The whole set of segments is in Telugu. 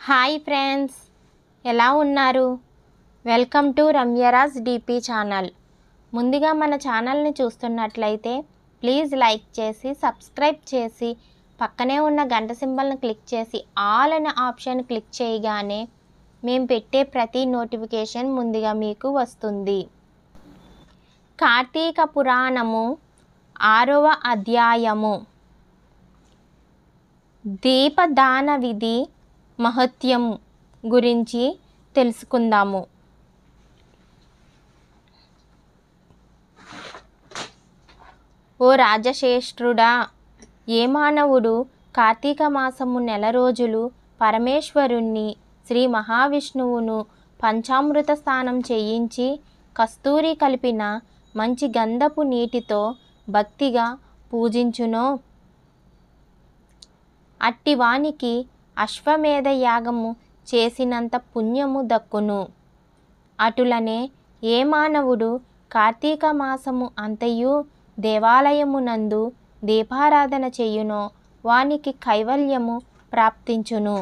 హాయ్ ఫ్రెండ్స్, ఎలా ఉన్నారు? Welcome to Ramyaraj DP channel. ముందుగా మన ఛానల్ని చూస్తున్నట్లయితే ప్లీజ్ లైక్ చేసి సబ్స్క్రైబ్ చేసి పక్కనే ఉన్న గంట సింబల్ని క్లిక్ చేసి ఆల్ అనే ఆప్షన్ క్లిక్ చేయగానే మేము పెట్టే ప్రతి నోటిఫికేషన్ ముందుగా మీకు వస్తుంది. కార్తీక పురాణము 6వ అధ్యాయము దీపదాన విధి మహత్యం గురించి తెలుసుకుందాము. ఓ రాజశ్రేష్ఠుడా, ఏ మానవుడు కార్తీక మాసము నెల రోజులు పరమేశ్వరుణ్ణి శ్రీ మహావిష్ణువును పంచామృత స్నానం చేయించి కస్తూరి కలిపిన మంచి గంధపు నీటితో భక్తిగా పూజించునో అట్టివానికి అశ్వమేధ యాగము చేసినంత పుణ్యము దక్కును. అటులనే ఏ మానవుడు కార్తీక మాసము అంతయు దేవాలయమునందు దీపారాధన చేయునో వానికి కైవల్యము ప్రాప్తించును.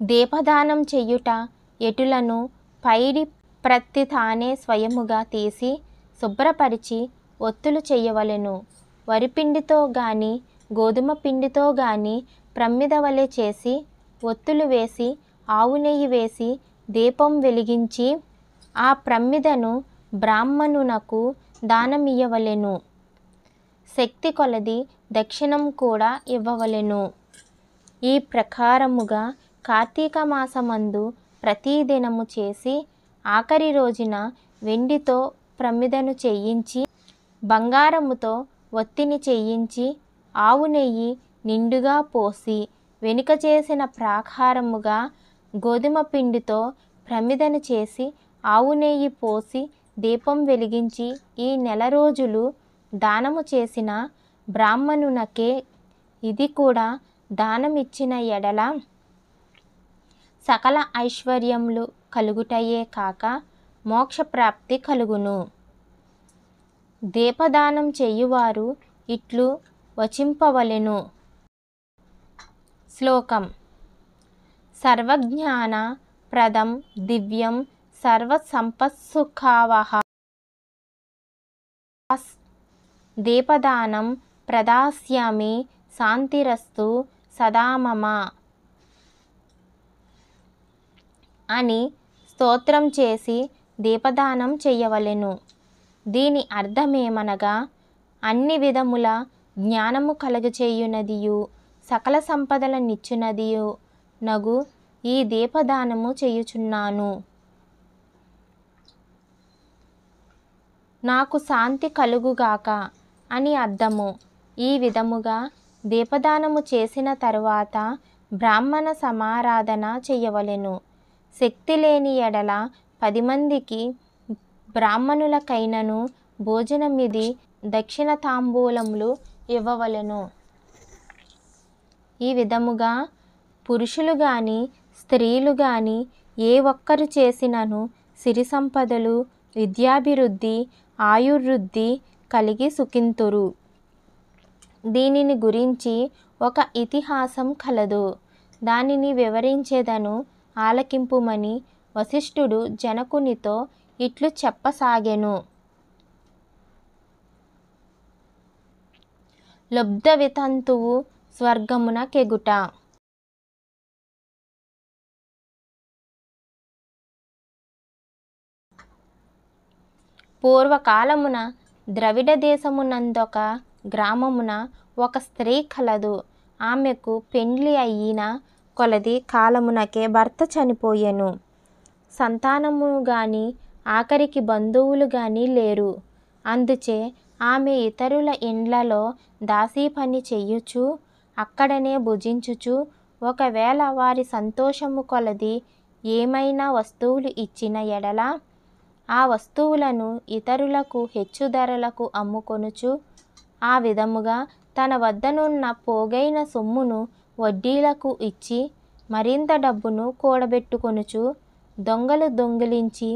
దీపదానం చెయ్యుట ఎటులను పైడి ప్రత్తి తానే స్వయముగా తీసి శుభ్రపరిచి ఒత్తులు చేయవలెను. వరిపిండితో గాని గోధుమ పిండితో గాని ప్రమ్మిద వలె చేసి ఒత్తులు వేసి ఆవు నెయ్యి వేసి దీపం వెలిగించి ఆ ప్రమ్మిదను బ్రాహ్మణునకు దానమియ్యవలెను. శక్తి కొలది దక్షిణం కూడా ఇవ్వవలెను. ఈ ప్రకారముగా కార్తీక మాసమందు ప్రతిదినము చేసి ఆఖరి రోజున వెండితో ప్రమ్మిదను చేయించి బంగారముతో ఒత్తిని చేయించి ఆవు నెయ్యి నిండుగా పోసి వెనుక చేసిన ప్రాకారముగా గోధుమ పిండితో ప్రమిదను చేసి ఆవు నెయ్యి పోసి దీపం వెలిగించి ఈ నెల రోజులు దానము చేసిన బ్రాహ్మణునకే ఇది కూడా దానమిచ్చిన ఎడల సకల ఐశ్వర్యములు కలుగుటయే కాక మోక్షప్రాప్తి కలుగును. దీపదానం చేయువారు ఇట్లు వచింపవలెను. శ్లోకం: సర్వజ్ఞాన ప్రదం దివ్యం సర్వసంపత్సుఖావహ దీపదానం ప్రదాస్యామి శాంతిరస్తు సదా మమ అని స్తోత్రం చేసి దీపదానం చెయ్యవలెను. దీని అర్థమేమనగా అన్ని విధముల జ్ఞానము కలుగచేయునదియు సకల సంపదల నిచ్చునదియు నగు ఈ దీపదానము చేయుచున్నాను. నాకు శాంతి కలుగుగాక అని అర్థము. ఈ విధముగా దీపదానము చేసిన తరువాత బ్రాహ్మణ సమారాధన చెయ్యవలెను. శక్తి లేని ఎడల 10 మందికి బ్రాహ్మణులకైనను భోజనమిది దక్షిణ తాంబూలములు ఇవ్వవలెను. ఈ విధముగా పురుషులు గాని స్త్రీలు గాని ఏ ఒక్కరు చేసినను సిరి సంపదలు విద్యాభివృద్ధి ఆయుర్వృద్ధి కలిగి సుఖింతురు. దీనిని గురించి ఒక ఇతిహాసం కలదు. దానిని వివరించేదను ఆలకింపుమని వశిష్ఠుడు జనకునితో ఇట్లు చెప్పసాగెను. లబ్ధ వితంతువు స్వర్గమున కెగుట. పూర్వకాలమున ద్రవిడ దేశమునందొక గ్రామమున ఒక స్త్రీ కలదు. ఆమెకు పెండ్లి అయిన కొలది కాలమునకే భర్త చనిపోయెను. సంతానము గాని ఆఖరికి బంధువులు గాని లేరు. అందుచే ఆమె ఇతరుల ఇండ్లలో దాసీ పని చెయ్యుచు అక్కడనే భుజించుచు ఒకవేళ వారి సంతోషము కొలది ఏమైనా వస్తువులు ఇచ్చిన ఎడల ఆ వస్తువులను ఇతరులకు హెచ్చు ధరలకు అమ్ముకొనుచు ఆ విధముగా తన వద్దనున్న పోగైన సొమ్మును వడ్డీలకు ఇచ్చి మరింత డబ్బును కూడబెట్టుకొనుచు దొంగలు దొంగిలించి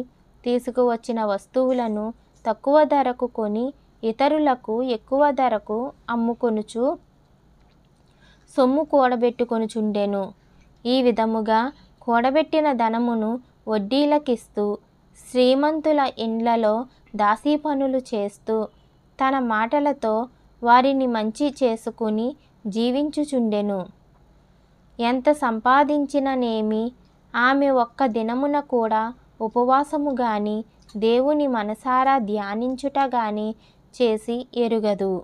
తీసుకువచ్చిన వస్తువులను తక్కువ ధరకు కొని ఇతరులకు ఎక్కువ ధరకు అమ్ముకొనుచు సొమ్ము కూడబెట్టుకొనుచుండెను. ఈ విధముగా కూడబెట్టిన ధనమును వడ్డీలకిస్తూ శ్రీమంతుల ఇండ్లలో దాసీ పనులు చేస్తూ తన మాటలతో వారిని మంచి చేసుకుని జీవించుచుండెను. ఎంత సంపాదించిననేమి ఆమె ఒక్క దినమున కూడా ఉపవాసము గాని దేవుని మనసారా ధ్యానించుట గాని చేసి ఎరుగదు.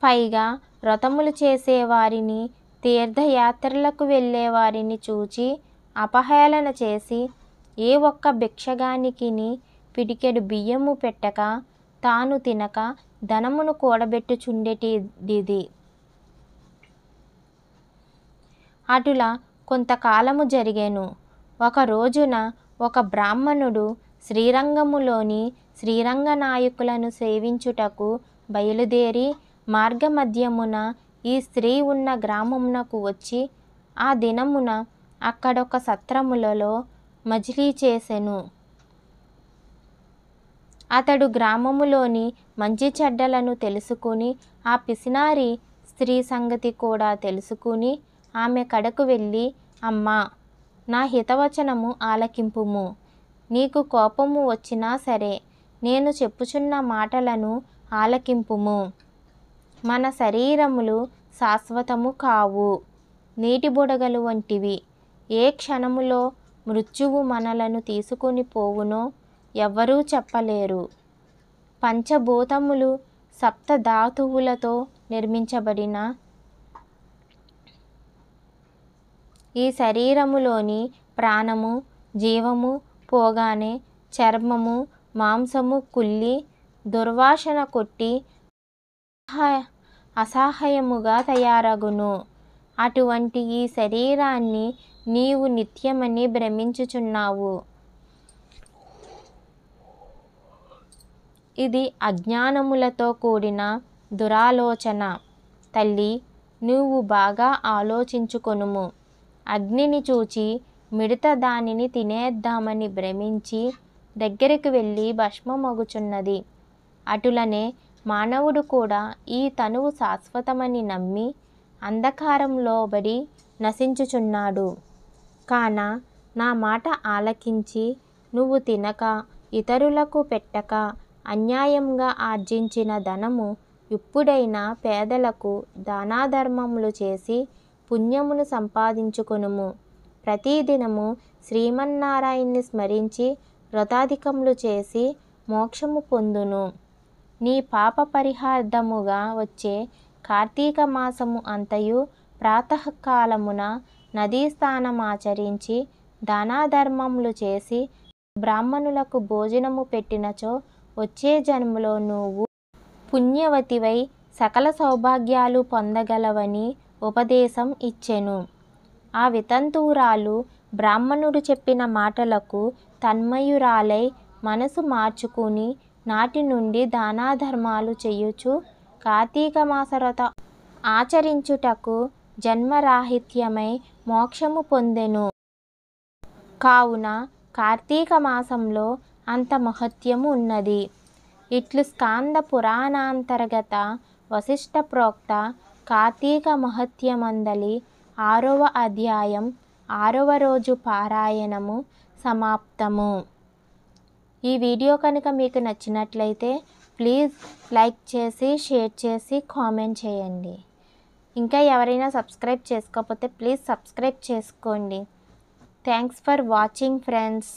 పైగా వ్రతములు చేసేవారిని తీర్థయాత్రలకు వెళ్ళేవారిని చూచి అపహేళన చేసి ఏ ఒక్క భిక్షగానికిని పిడికెడు బియ్యము పెట్టక తాను తినక ధనమును కూడబెట్టుచుండెటిది. అటులా కొంతకాలము జరిగెను. ఒక రోజున ఒక బ్రాహ్మణుడు శ్రీరంగములోని శ్రీరంగ నాయకులను సేవించుటకు బయలుదేరి మార్గమధ్యమున ఈ స్త్రీ ఉన్న గ్రామమునకు వచ్చి ఆ దినమున అక్కడొక సత్రములలో మజిలీ చేసెను. అతడు గ్రామములోని మంచి చెడ్డలను తెలుసుకుని ఆ పిసినారి స్త్రీ సంగతి కూడా తెలుసుకుని ఆమె కడకు వెళ్ళి, అమ్మా, నా హితవచనము ఆలకింపుము. నీకు కోపము వచ్చినా సరే నేను చెప్పుచున్న మాటలను ఆలకింపుము. మన శరీరములు శాశ్వతము కావు, నీటి బుడగలు వంటివి. ఏ క్షణములో మృత్యువు మనలను తీసుకొని పోవునో ఎవ్వరూ చెప్పలేరు. పంచభూతములు సప్తధాతువులతో నిర్మించబడిన ఈ శరీరములోని ప్రాణము జీవము పోగానే చర్మము మాంసము కుళ్ళి దుర్వాసన కొట్టి అసహ్యముగా తయారగును. అటువంటి ఈ శరీరాన్ని నీవు నిత్యమని భ్రమించుచున్నావు. ఇది అజ్ఞానములతో కూడిన దురాలోచన. తల్లి, నువ్వు బాగా ఆలోచించుకొనుము. అగ్నిని చూచి మిడత దానిని తినేద్దామని భ్రమించి దగ్గరికి వెళ్ళి భస్మమగుచున్నది. అటులనే మానవుడు కూడా ఈ తనువు శాశ్వతమని నమ్మి అంధకారంలో బడి నశించుచున్నాడు. కాన నా మాట ఆలకించి నువ్వు తినక ఇతరులకు పెట్టక అన్యాయంగా ఆర్జించిన ధనము ఇప్పుడైనా పేదలకు దానాధర్మములు చేసి పుణ్యమును సంపాదించుకొనుము. ప్రతిదినము శ్రీమన్నారాయణ్ణి స్మరించి వ్రతాధికములు చేసి మోక్షము పొందును. నీ పాప పరిహార్థముగా వచ్చే కార్తీక మాసము అంతయు ప్రాతకాలమున నదీ స్నానమాచరించి దానాధర్మములు చేసి బ్రాహ్మణులకు భోజనము పెట్టినచో వచ్చే జన్మలో నువ్వు పుణ్యవతివై సకల సౌభాగ్యాలు పొందగలవని ఉపదేశం ఇచ్చెను. ఆ వితంతువురాలు బ్రాహ్మణుడు చెప్పిన మాటలకు తన్మయురాలై మనసు మార్చుకుని నాటి నుండి దానాధర్మాలు చేయుచు కార్తీక మాస వ్రత ఆచరించుటకు జన్మరాహిత్యమై మోక్షము పొందెను. కావున కార్తీక మాసంలో అంత మహత్యము ఉన్నది. ఇట్లు స్కాంద పురాణాంతర్గత వశిష్ఠ ప్రోక్త కార్తీక మహత్యమందలి 6వ అధ్యాయం 6వ రోజు పారాయణము సమాప్తము. ఈ వీడియో కనుక మీకు నచ్చినట్లయితే ప్లీజ్ లైక్ చేసి షేర్ చేసి కామెంట్ చేయండి. ఇంకా ఎవరైనా సబ్స్క్రైబ్ చేసుకోకపోతే ప్లీజ్ సబ్స్క్రైబ్ చేసుకోండి. Thanks for watching friends.